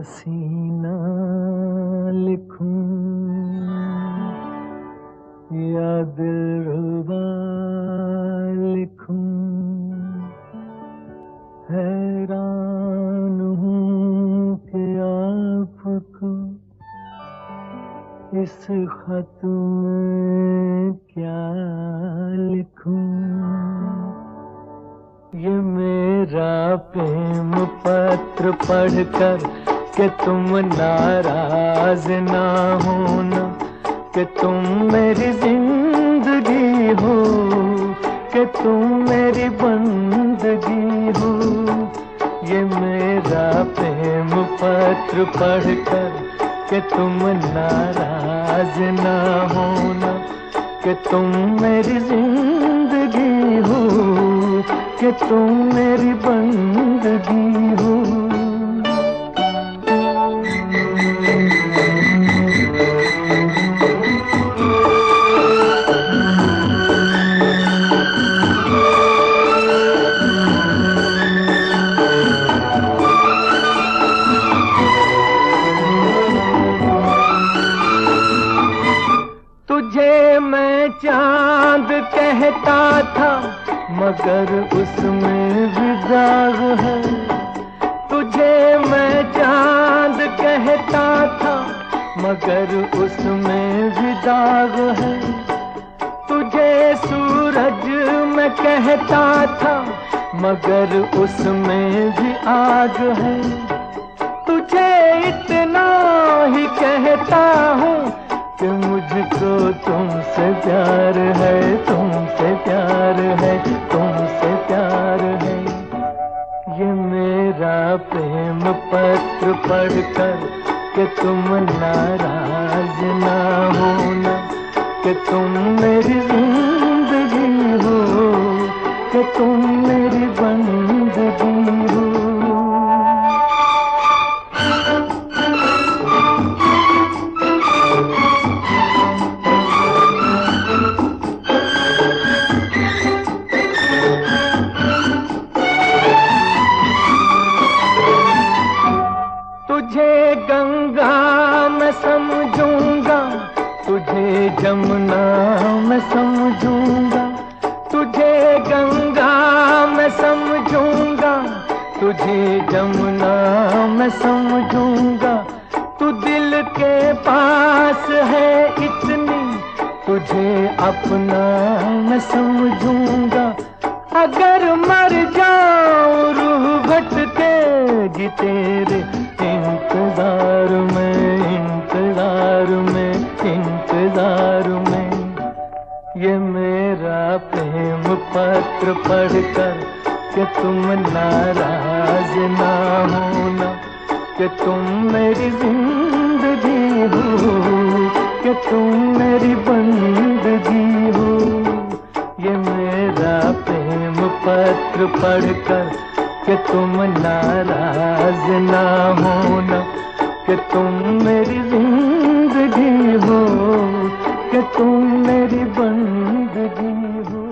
हसीना लिखूं या दिलरुबा लिखूं, हैरान हूँ कि आपको इस खत में क्या लिखूं। ये मेरा प्रेम पत्र पढ़कर कि तुम नाराज ना होना, कि तुम मेरी जिंदगी हो, कि तुम मेरी बंदगी हो। ये मेरा प्रेम पत्र पढ़कर कि तुम नाराज ना होना, कि तुम मेरी जिंदगी हो, कि तुम मेरी बंदगी हो। तुझे मैं चांद कहता था मगर उसमें भी दाग है। तुझे मैं चांद कहता था मगर उसमें भी दाग है। तुझे सूरज मैं कहता था मगर उसमें भी आग है। तुझे इतना ही कहता हूँ कि मुझको तुमसे प्यार है, तुमसे प्यार है, तुमसे प्यार है। ये मेरा प्रेम पत्र पढ़कर कि तुम नाराज ना होना, कि तुम मेरी जिंदगी हो, कि तुम मेरी बंदगी हो। तुझे गंगा मैं समझूंगा, तुझे जमुना मैं समझूंगा। तुझे गंगा मैं समझूंगा, तुझे जमुना मैं समझूंगा। तू दिल के पास है इतनी, तुझे अपना मैं समझूंगा। अगर मर जाऊं रूह भटकेगी तेरे इंतजार में, इंतजार में, इंतजार में। ये मेरा प्रेम पत्र पढ़कर कि तुम नाराज ना होना, कि तुम मेरी जिंदगी हो, कि तुम मेरी बंदगी हो। ये मेरा प्रेम पत्र पढ़कर कि तुम नाराज ना होना, कि तुम मेरी जिंदगी हो, कि तुम मेरी बंदगी हो।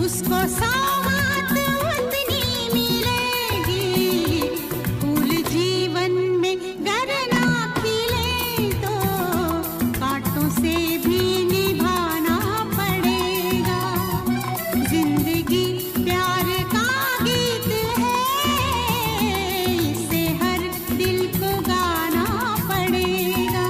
उसको सौगात उतनी मिलेगी। फूल जीवन में गर ना खिले तो कांटों से भी निभाना पड़ेगा। जिंदगी प्यार का गीत है, इसे हर दिल को गाना पड़ेगा।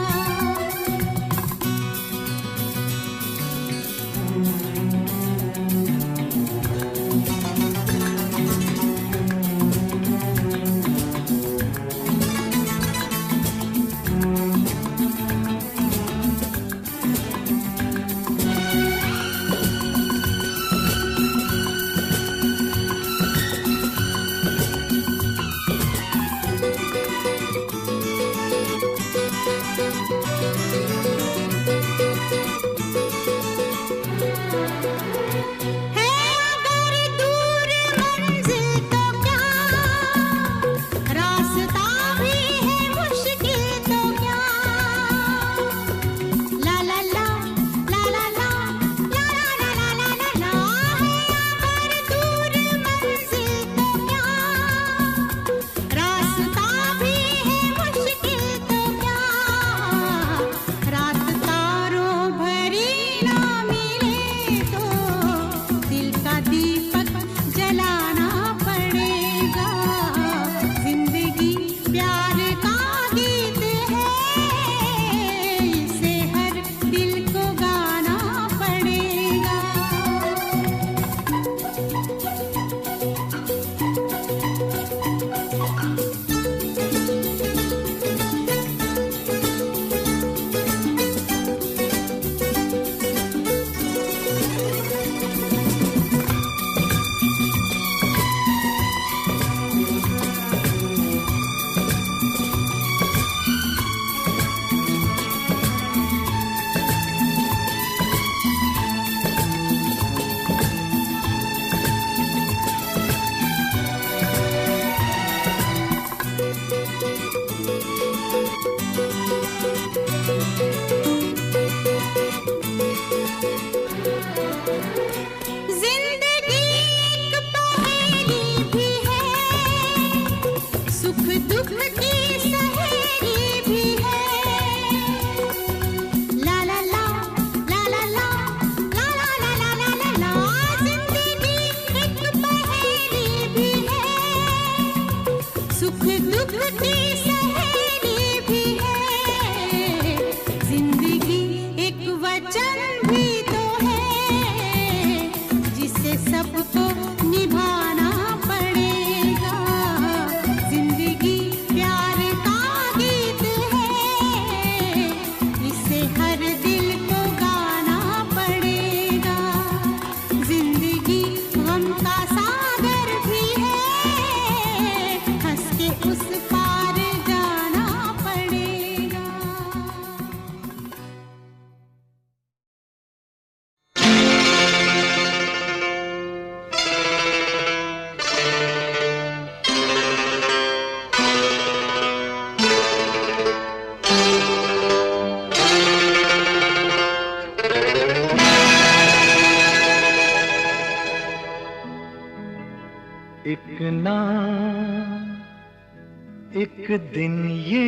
एक दिन ये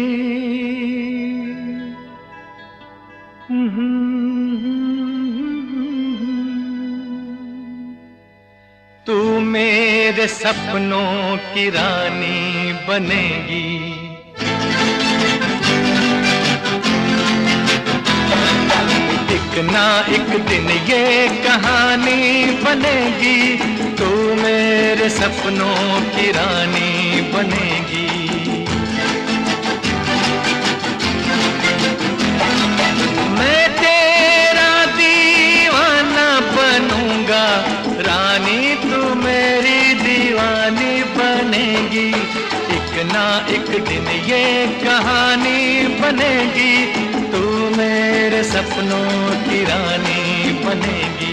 तू मेरे सपनों की रानी बनेगी। एक ना एक दिन ये कहानी बनेगी, तू मेरे सपनों की रानी बनेगी। मैं तेरा दीवाना बनूंगा, रानी तू मेरी दीवानी बनेगी। एक ना एक दिन ये कहानी बनेगी, तू मेरे सपनों की रानी बनेगी।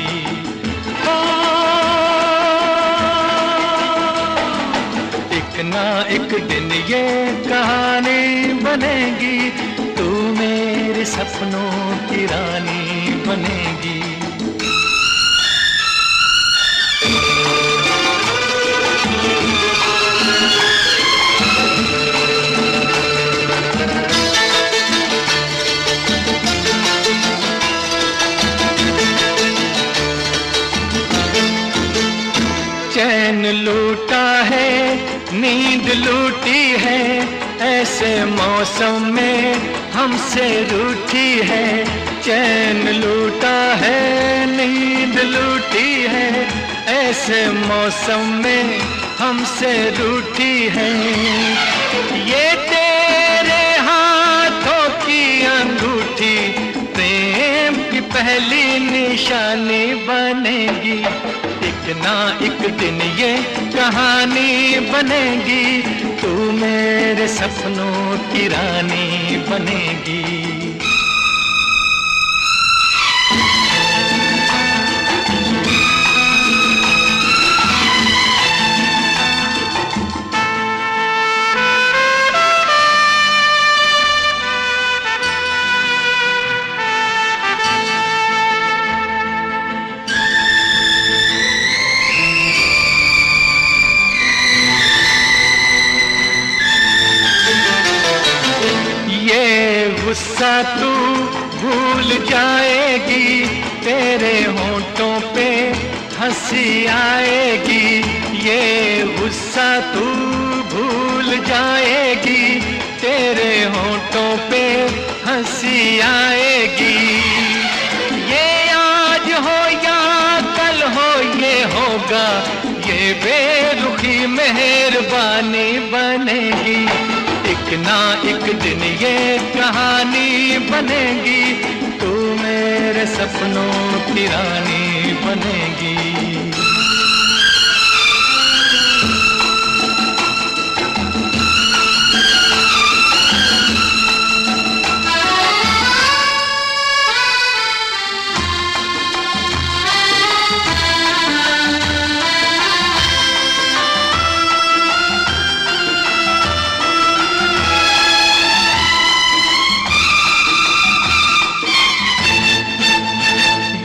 एक ना एक दिन ये कहानी बनेगी, तू मेरे सपनों की रानी बनेगी। चैन लूटा है, नींद लूटी है, ऐसे मौसम में हमसे रूठी है। चैन लूटा है, नींद लूटी है, ऐसे मौसम में हमसे रूठी है। ये तेरे हाथों की अंगूठी प्रेम की पहली निशानी बनेगी। एक ना एक दिन ये कहानी बनेगी, तू मेरे सपनों की रानी बनेगी। गुस्सा तू भूल जाएगी, तेरे होंठों पे हंसी आएगी। ये गुस्सा तू भूल जाएगी, तेरे होंठों पे हंसी आएगी। ये आज हो या कल हो ये होगा, ये बेरुखी मेहरबानी बनेगी। एक ना एक दिन ये कहानी बनेगी, तू मेरे सपनों की रानी बनेगी।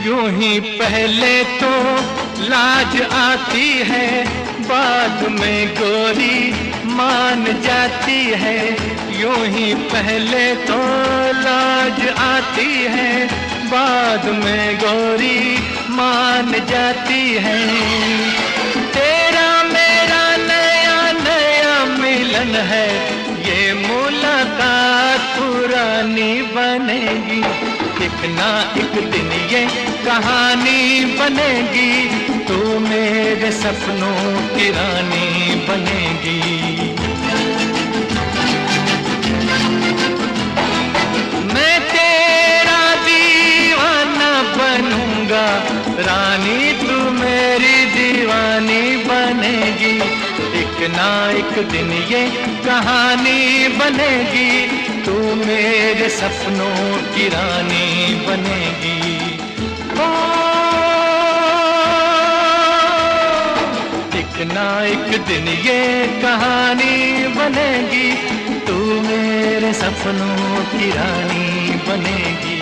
यूं ही पहले तो लाज आती है, बाद में गोरी मान जाती है। यूं ही पहले तो लाज आती है, बाद में गोरी मान जाती है। तेरा मेरा नया नया मिलन है, ये मुलाकात पुरानी बनेगी। एक ना एक दिन ये कहानी बनेगी, तू मेरे सपनों की रानी बनेगी। मैं तेरा दीवाना बनूंगा, रानी तू मेरी दीवानी बनेगी। एक ना एक दिन ये कहानी बनेगी, तू मेरे सपनों की रानी बनेगी। ओ, एक ना एक दिन ये कहानी बनेगी, तू मेरे सपनों की रानी बनेगी।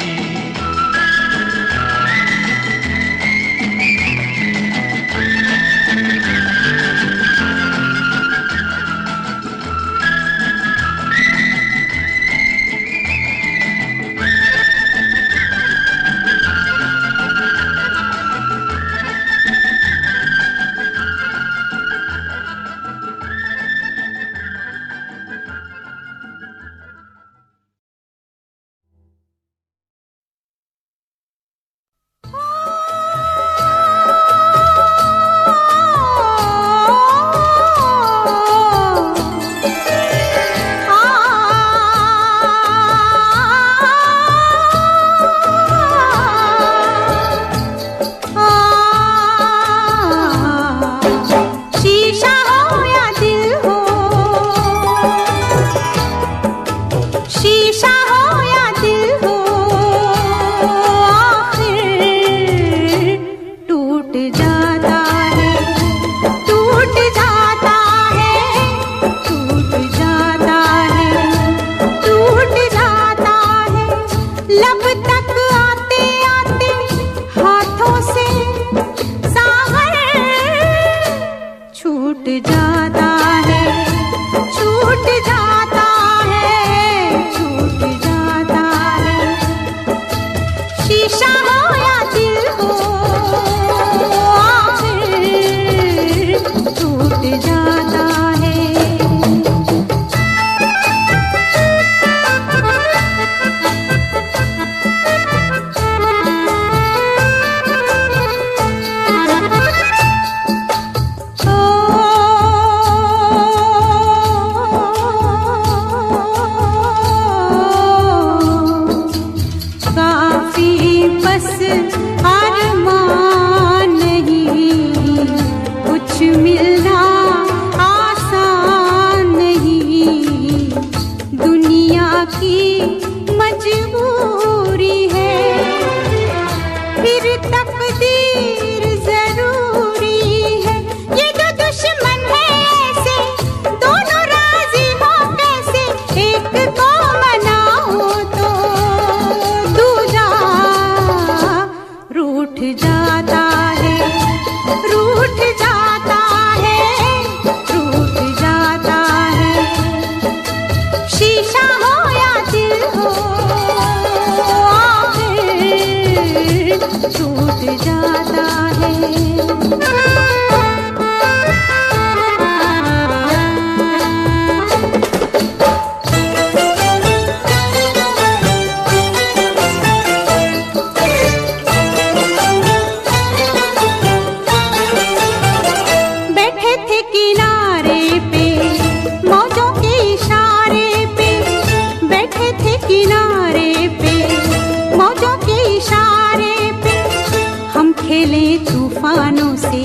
तूफानों से,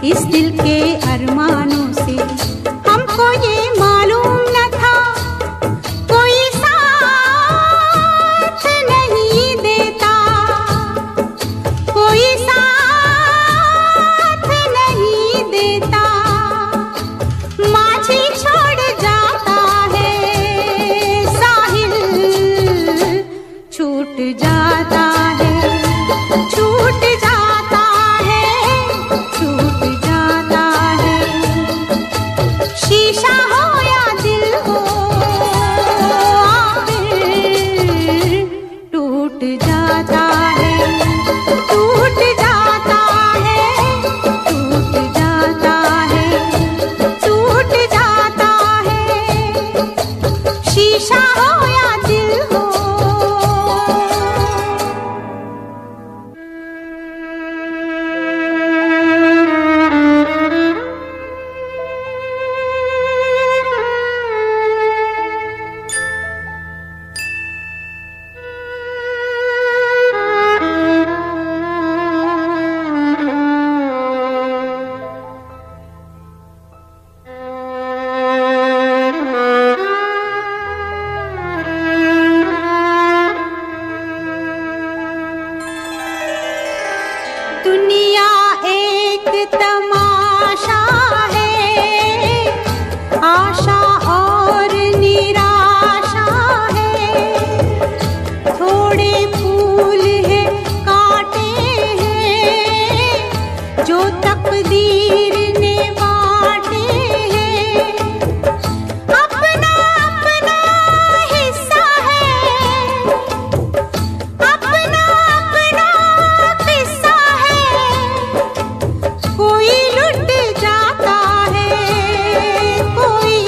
इस दिल के अरमानों से। हमको ये मालूम न था कोई साथ नहीं देता, कोई साथ नहीं देता। माझी छोड़ जाता है साहिल, छूट जाता है, छूट जाता है, छूट जाता है। शीशा हो या दिल हो, आखिर टूट जाता है, टूट जाता है, टूट जाता है, टूट जाता है। शीशा हो या दिल हो। दुनिया एक तमाशा है, आशा और निराशा है। थोड़े फूल है, कांटे हैं, जो तकदीर ने बांटे हैं। अपना अपना हिस्सा है, अपना अपना किस्सा है। कोई लुट जाता है, कोई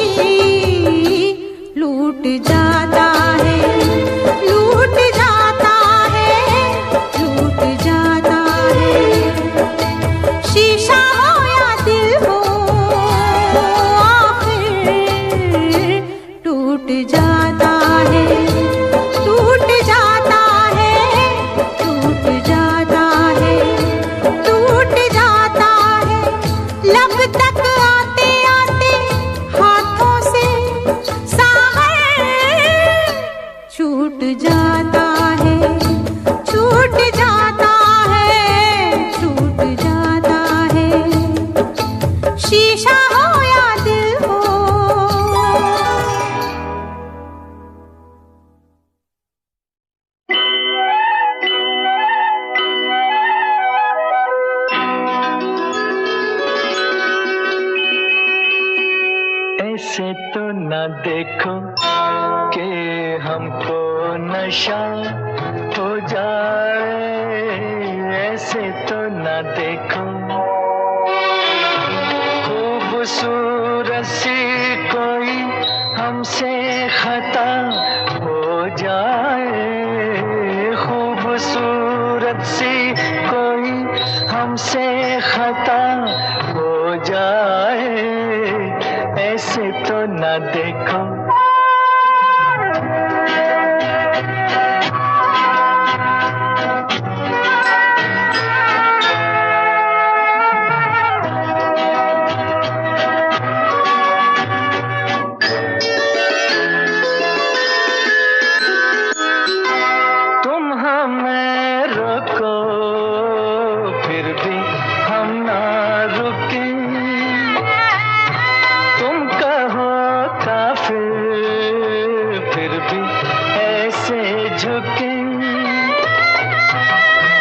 लूट जाता है, लूट जाता है, लूट जाता है। शीशा हो या दिल हो, आखिर टूट जाता है, टूट जाता है, टूट जाता है, टूट जाता है। लब तक आते आते हाथों से सागर छूट जाता है, छूट जाता है, छूट जाता है। शीशा हो या दिल हो। ऐसे तो न देखो कि हमको नशा हो जाए, ऐसे तो न देखो खूबसूरत सी कोई हमसे खता हो जाए, खूबसूरत सी कोई हमसे खता हो जाए। ऐसे तो न देखो तुम हमें रोको फिर भी हम ना रुके, तुम कहो काफिर फिर भी ऐसे झुके।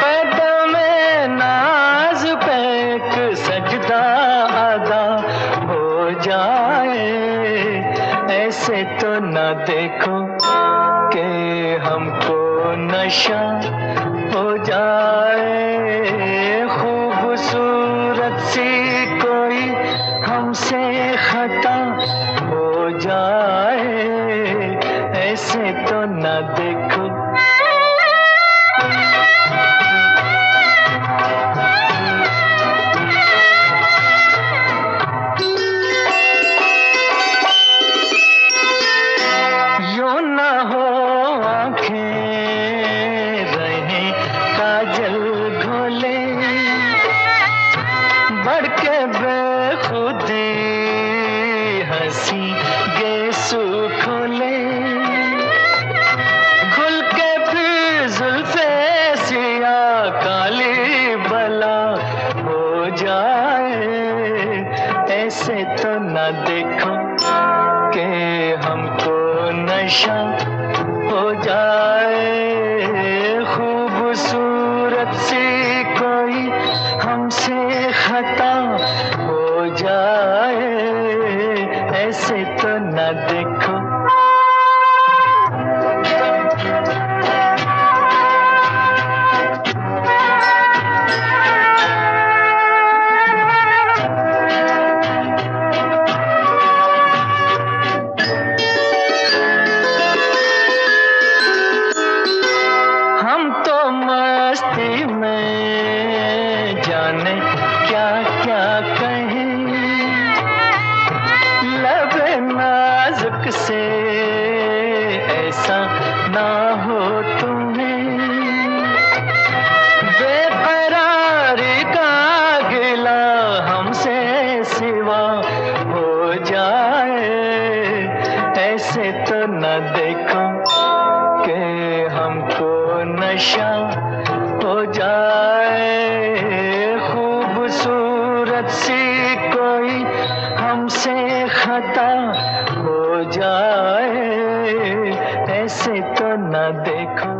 कदम-ए नाज पे एक सजदा अदा हो जाए। ऐसे तो न देखो कि हमको नशा हो जाए, खूबसूरत सी कोई हमसे खता हो जाए। ऐसे तो न देखो यूं न हो आंखें रहे काजल घोले, बेखुदी हंसी गेसू खोले, खुल के फिर जुल्फे सिया काली बला हो जाए। ऐसे तो न देखो कि हमको नशा हो जाए। खूबसूरत सी कोई हमसे खता हो जाए। ऐसे तो न देखो। हम तो मस्ती में जाने क्या क्या कहें, लब नाजुक से ऐसा ना हो तुम्हें। बेकरारी का गिला हमसे सिवा हो जाए। ऐसे तो न देखो कि हमको नशा हो जाए। खूबसूरत सी कोई हमसे खता हो जाए। ऐसे तो न देखो।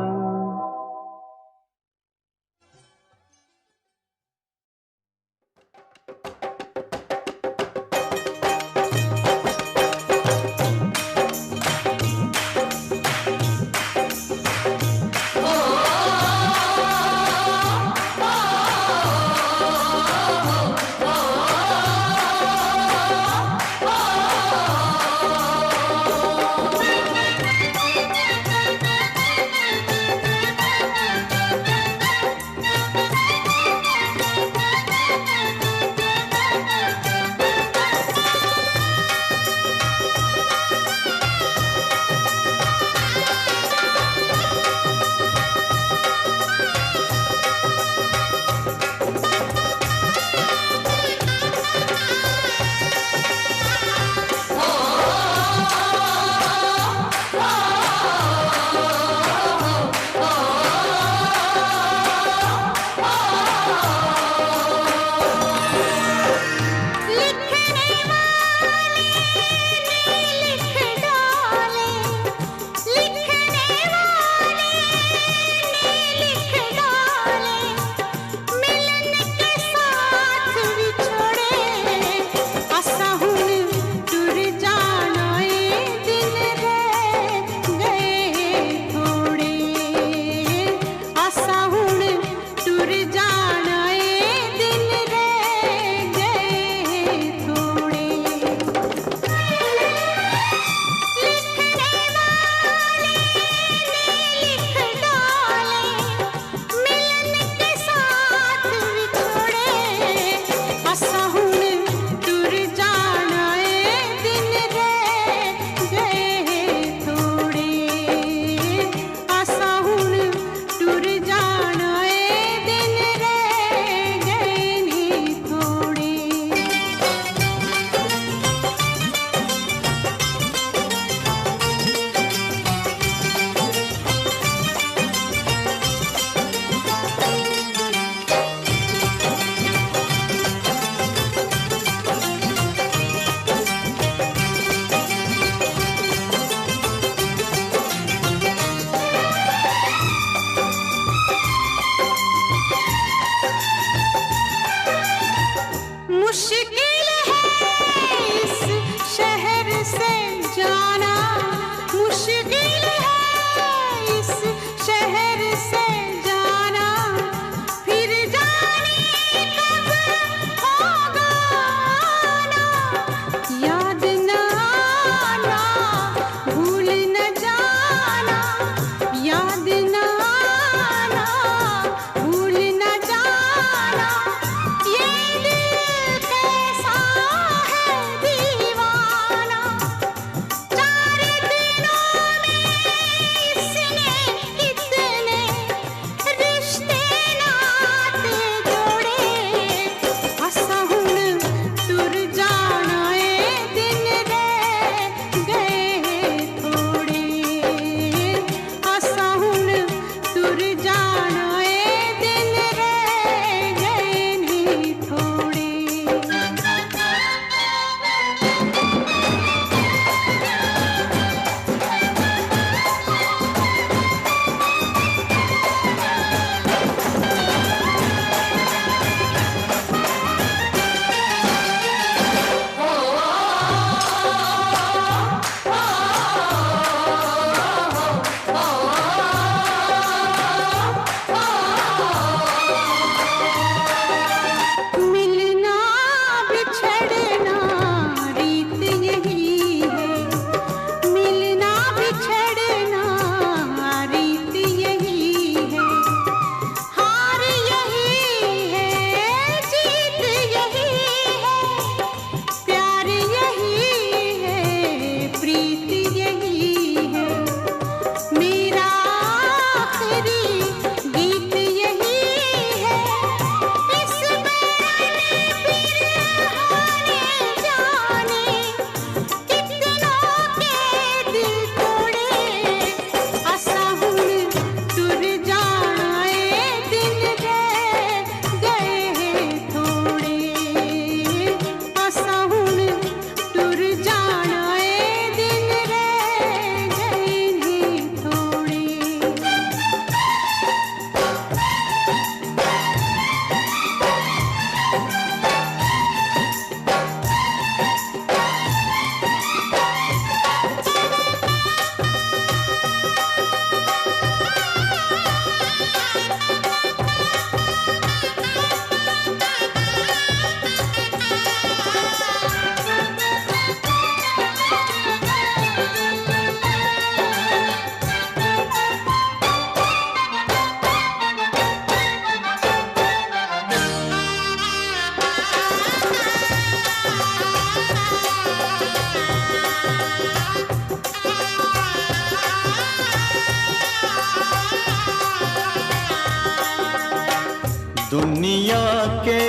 दुनिया के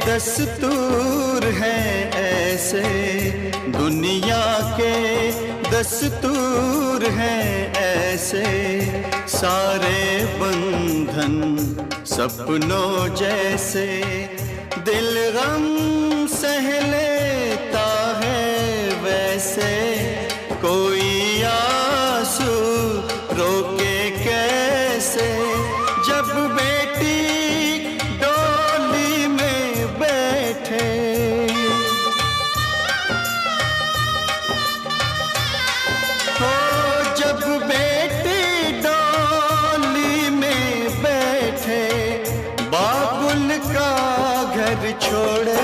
दस्तूर हैं ऐसे, दुनिया के दस्तूर हैं ऐसे, सारे बंधन सपनों जैसे, दिल गम सह लेता है वैसे, कोई आंसू रोके कैसे, जब बेटी डोली में बैठे, हो जब बेटी डोली में बैठे, बाबुल का घर छोड़े,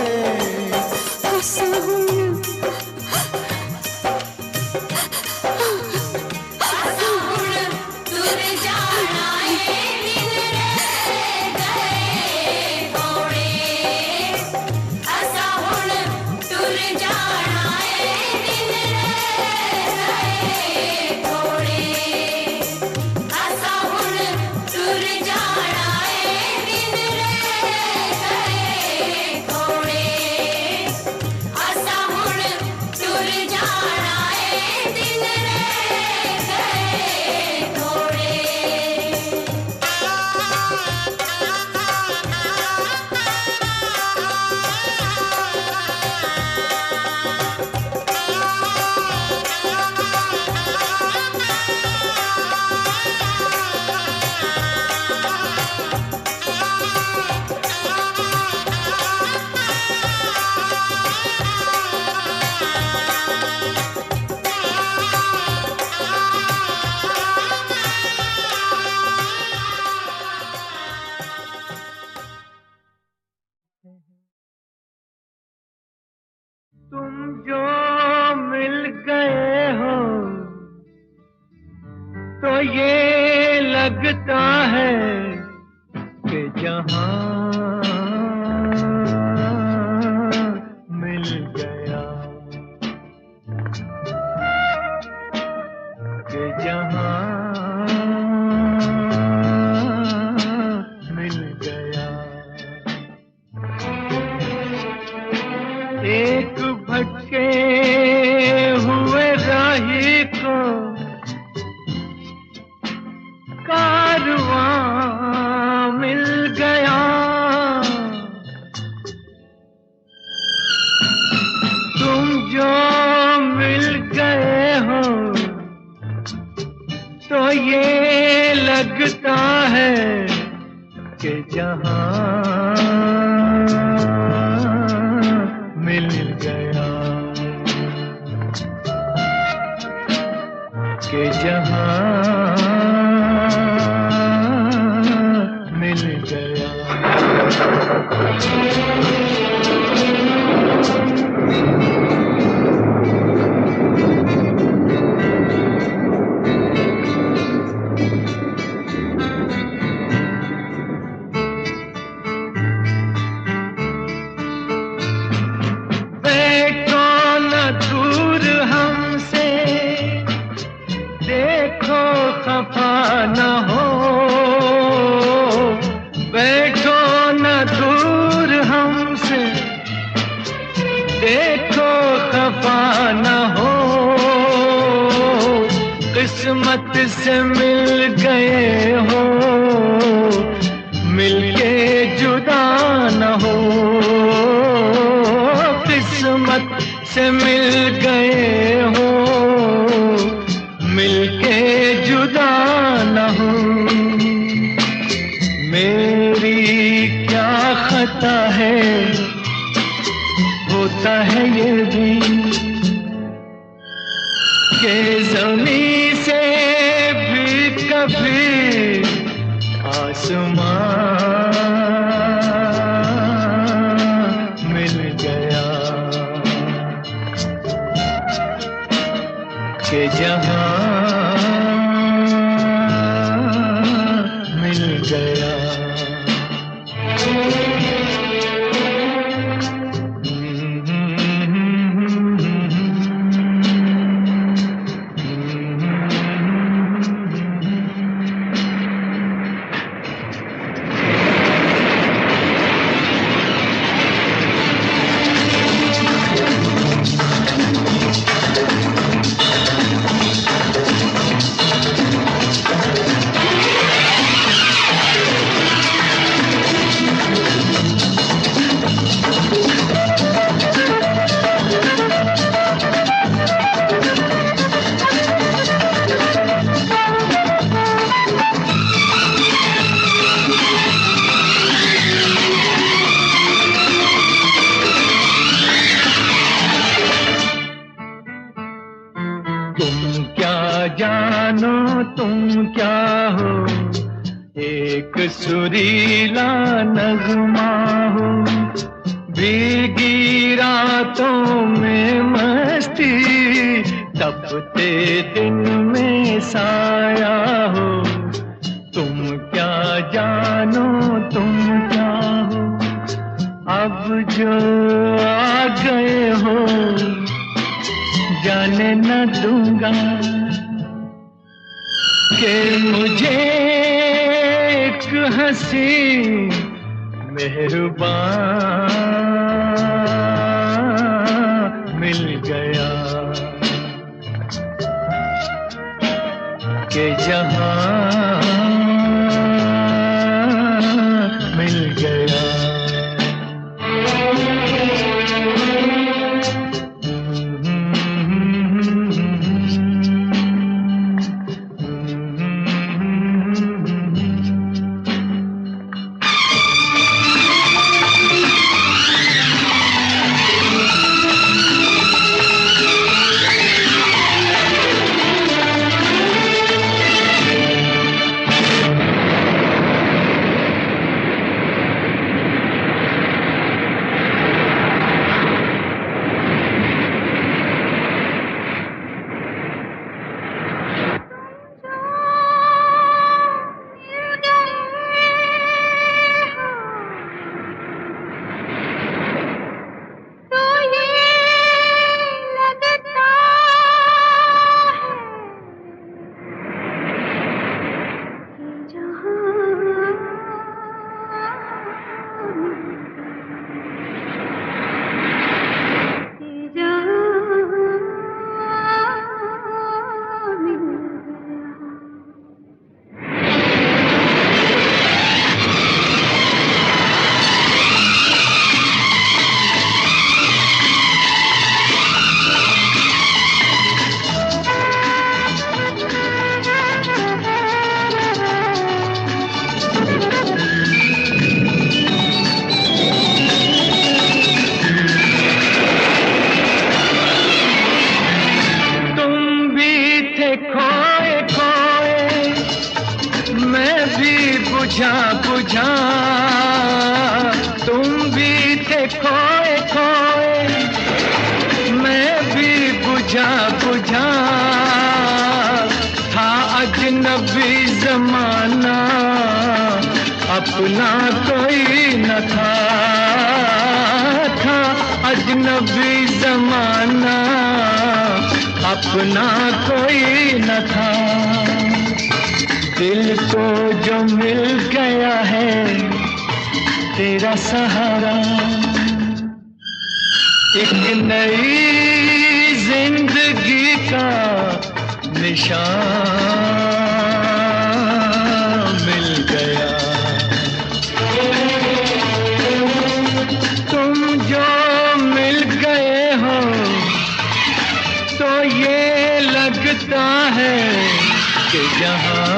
तुम जो मिल गए हो तो ये लगता है कि जहां मिल गया, कि जहां मिल गया। एक भटके हुए राही को कारवां मिल गया, तुम जो मिल गए हो तो ये लगता है कि जहां मिल गया, कि जहां मिल गया। खफा न हो, बैठो न दूर हमसे, देखो खफा न हो, किस्मत से मिल गए हो, मिलके जुदा न हो, किस्मत से मिल गए हो, मिलके जुदा न हो। मेरी क्या खता है, होता है ये भी कि ज़मीं से भी कभी आसमां मिल गया, कि जहां मिल गया। जानो तुम क्या हो, एक सुरीला नगमा हो, भीगी रातों में मस्ती, तपते दिन में साया हो। तुम क्या जानो तुम क्या हो, अब जो आ गए हो जाने न दूंगा कि मुझे एक हंसी मेहरबान मिल गया, कि जहां मिल गया। बुझा बुझा तुम भी थे खोए खोए, मैं भी बुझा बुझा था अजनबी जमाना, अपना कोई न था, था अजनबी जमाना, अपना कोई न था। दिल को जो मिल गया है तेरा सहारा, एक नई जिंदगी का निशान मिल गया। तुम जो मिल गए हो तो ये लगता है कि जहां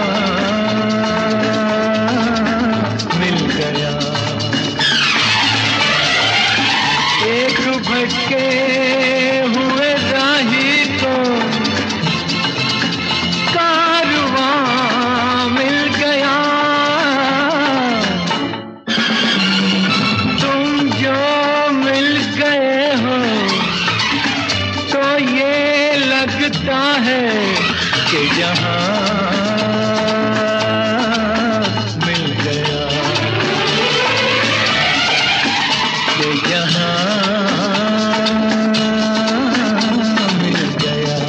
मिल गया। एक भटके हुए राही को कारवां मिल गया। तुम जो मिल गए हो तो ये लगता है कि जहां मिल गया, कि जहां मिल गया।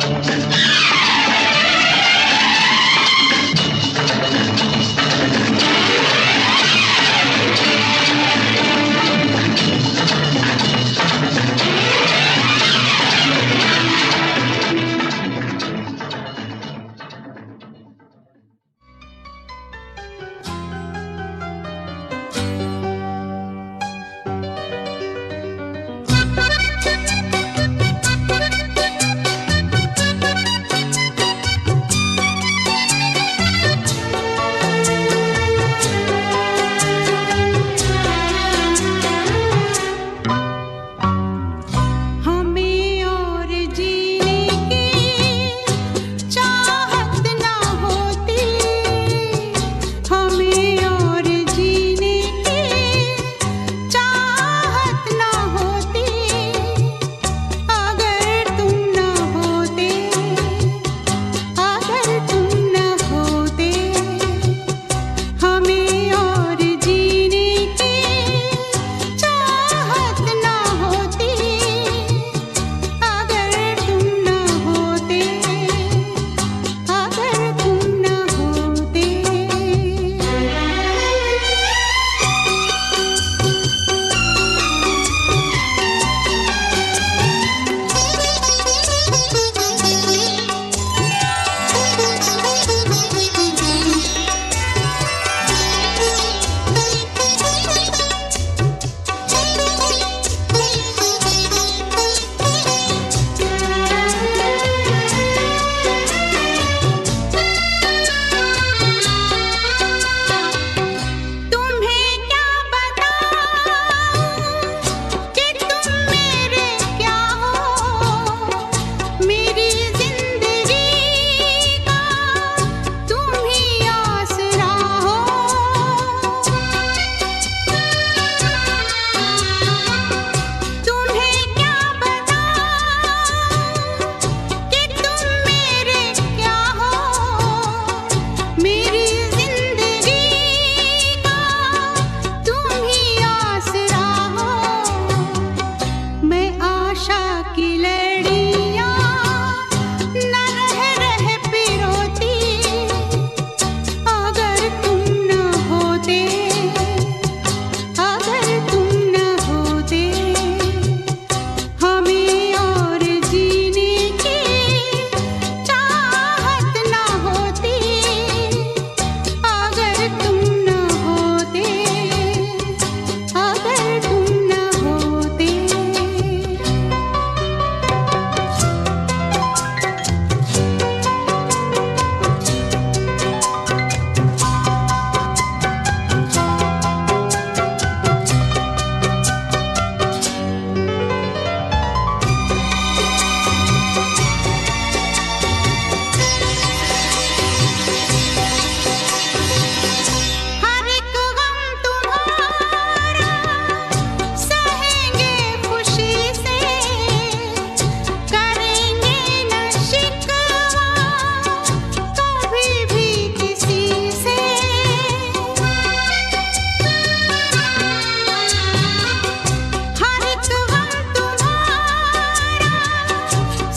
आशा की लड़ियां न रह पिरोती, अगर तुम न होते, अगर तुम न होते, हमें और जीने की चाहत न होती, अगर तुम न होते, अगर तुम न होते। हर एक गम तुम्हारा सहेंगे खुशी से, करेंगे न शिकवा कभी भी किसी से। हर एक गम तुम्हारा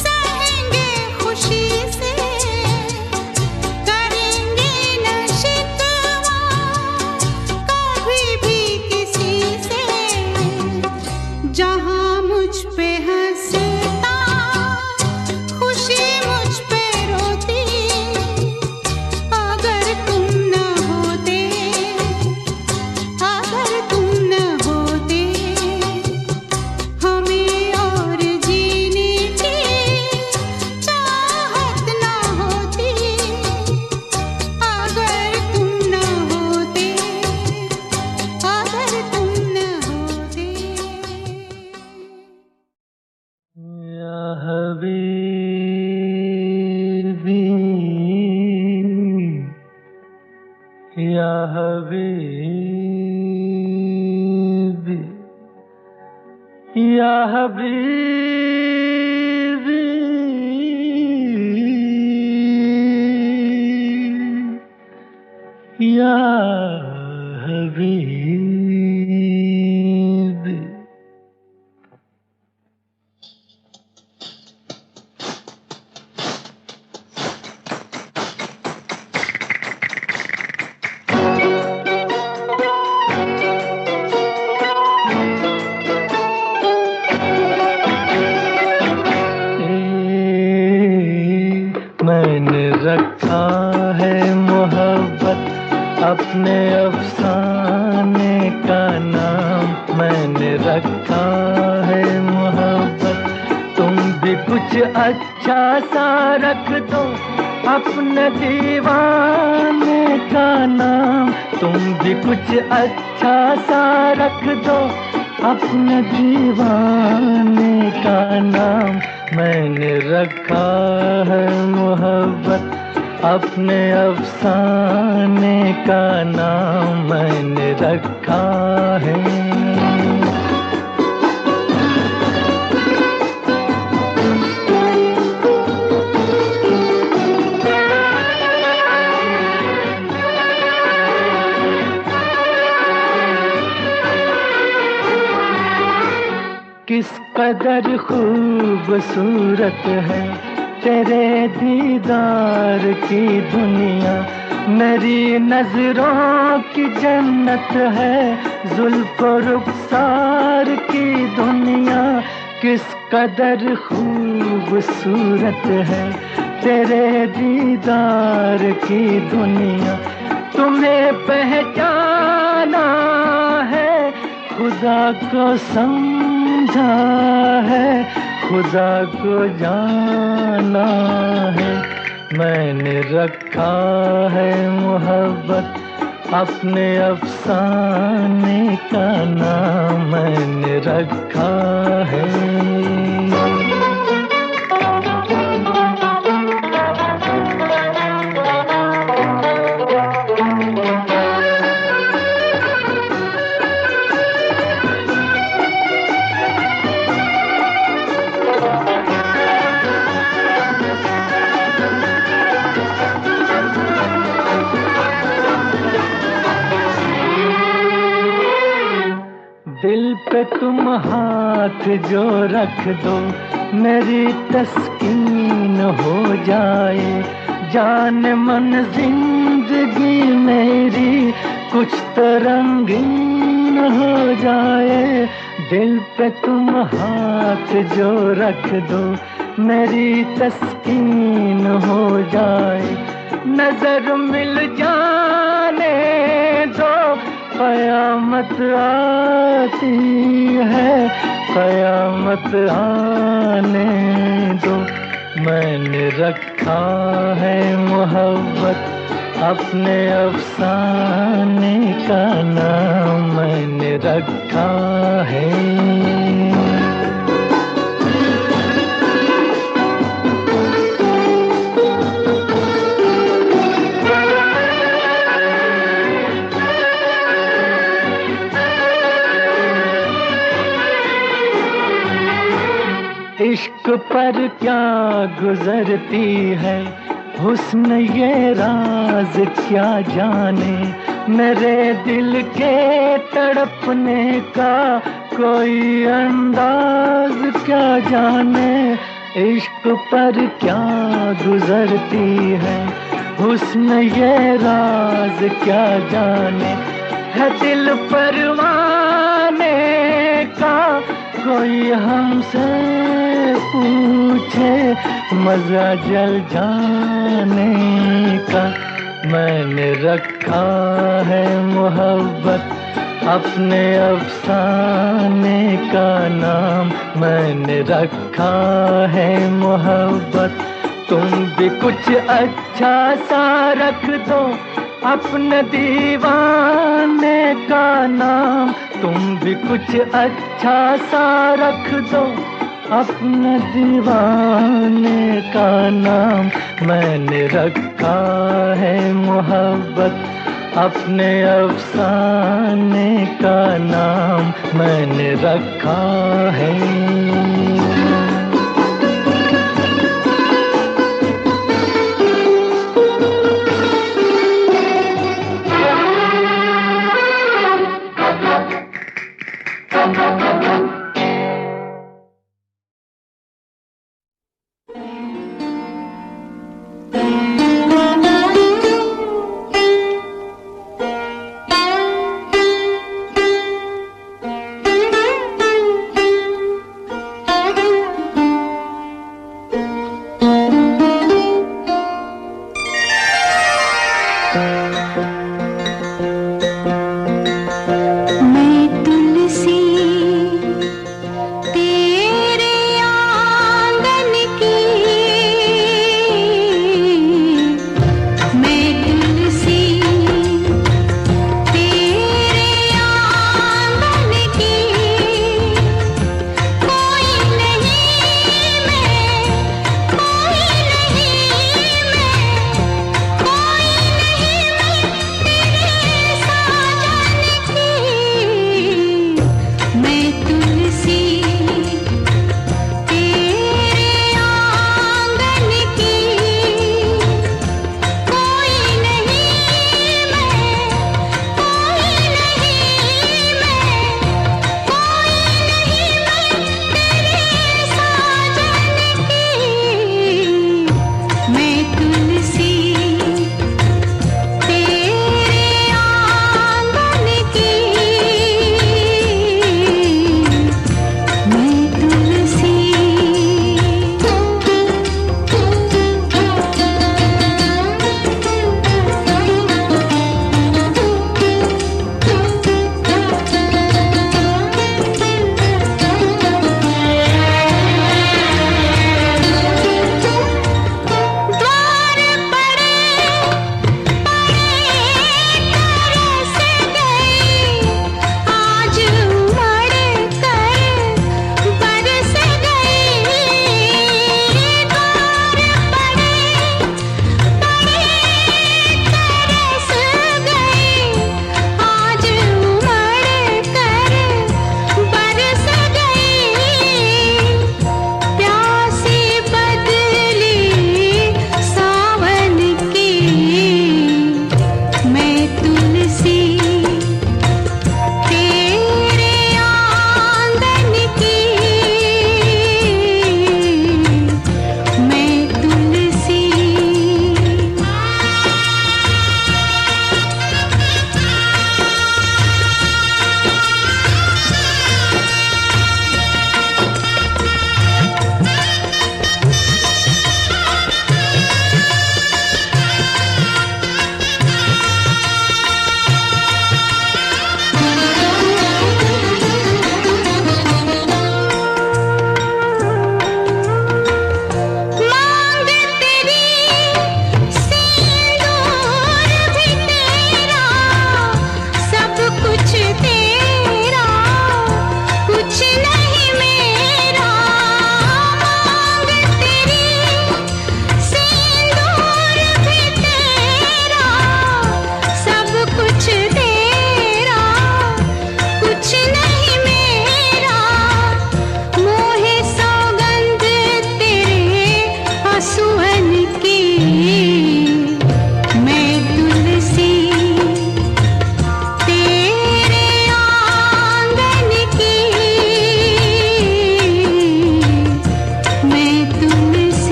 सहेंगे खुशी से, करेंगे न शिकवा कभी भी किसी से। जहाँ मुझ पे हंसता खुशी मुझ पे रोती, अगर तुम न होते, अगर तुम न होते, हमें और जीने की चाहत न होती, अगर तुम न होते, अगर तुम न होते। या हबीबी, या हबीबी, या हबीबी, या हबीबी। मैंने रखा है मोहब्बत अपने अफसाने का नाम, मैंने रखा है मोहब्बत। तुम भी कुछ अच्छा सा रख दो अपने दीवाने का नाम, तुम भी कुछ अच्छा सा रख दो अपने दीवाने का नाम। मैंने रखा है मोहब्बत अपने अफसाने का नाम, मैंने रखा है। किस कदर खूबसूरत है तेरे दीदार की दुनिया, मेरी नजरों की जन्नत है जुल्फ़ रुखसार की दुनिया। किस कदर खूबसूरत है तेरे दीदार की दुनिया, तुम्हें पहचाना है खुदा को समझा है, खुदा को जाना है। मैंने रखा है मोहब्बत अपने अफसाने का नाम, मैंने रखा है। दिल पे पे तुम हाथ जो रख दो मेरी तस्कीन हो जाए, जान मन जिंदगी मेरी कुछ तो रंगीन हो जाए। दिल पे तुम हाथ जो रख दो मेरी तस्कीन हो जाए, नजर मिल जाने दो कयामत आती है, कयामत आने दो। मैंने रखा है मोहब्बत अपने अफसाने का नाम, मैंने रखा है। इश्क पर क्या गुजरती है हुस्न ये राज क्या जाने, मेरे दिल के तड़पने का कोई अंदाज क्या जाने। इश्क पर क्या गुजरती है हुस्न ये राज क्या जाने, है दिल परवाने का कोई हमसे पूछे मजा जल जाने का। मैंने रखा है मोहब्बत अपने अफसाने का नाम, मैंने रखा है मोहब्बत। तुम भी कुछ अच्छा सा रख दो अपने दीवाने का नाम, तुम भी कुछ अच्छा सा रख दो अपने दीवाने का नाम। मैंने रखा है मोहब्बत अपने अफसाने का नाम, मैंने रखा है।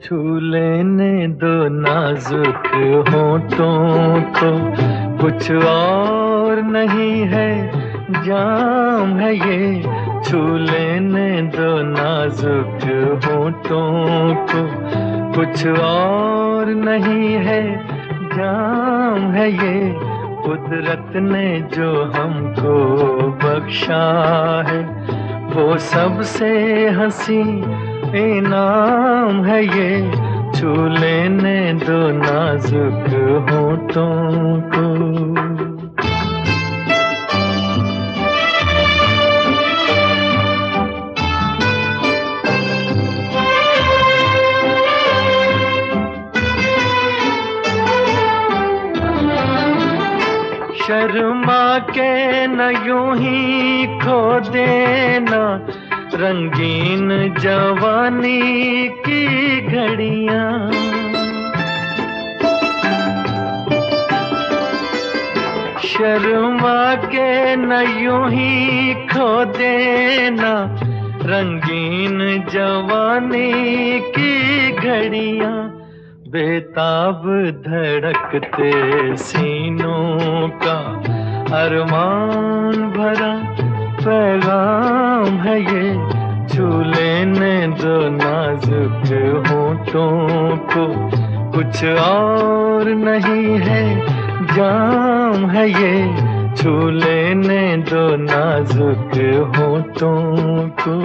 छू लेने दो नाजुक होठों को, कुछ और नहीं है जाम है ये, छू लेने दो नाजुक होठों को, कुछ और नहीं है जाम है ये, कुदरत ने जो हमको बख्शा है वो सबसे हंसी इनाम है ये, छू लेने दो नाजुक होठों को। शर्मा के न यूं ही खो देना रंगीन जवानी की घड़ियां, शर्मा के न यूं ही खो देना रंगीन जवानी की घड़ियां, बेताब धड़कते सीनों का अरमान भरा पैगाम है ये, छू लेने दो नाजुक होठों को, कुछ और नहीं है जाम है ये, छू लेने दो नाजुक होठों को।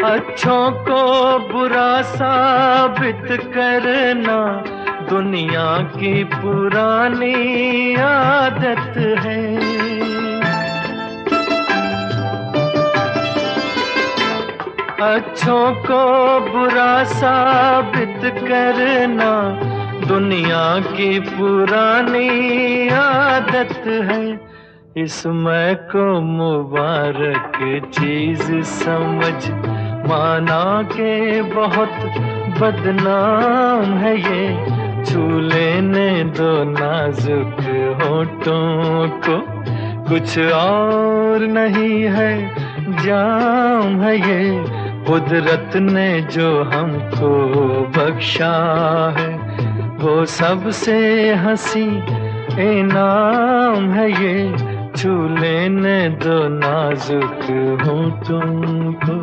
अच्छों को बुरा साबित करना दुनिया की पुरानी आदत है, अच्छों को बुरा साबित करना दुनिया की पुरानी आदत है, इसमें को मुबारक चीज समझ माना के बहुत बदनाम है ये, छू लेने दो नाजुक होठों को, कुछ और नहीं है जाम है ये, कुदरत ने जो हमको बख्शा है वो सबसे हंसी इनाम है ये, छू लेने दो नाजुक होठों को।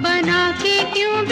बना के क्यों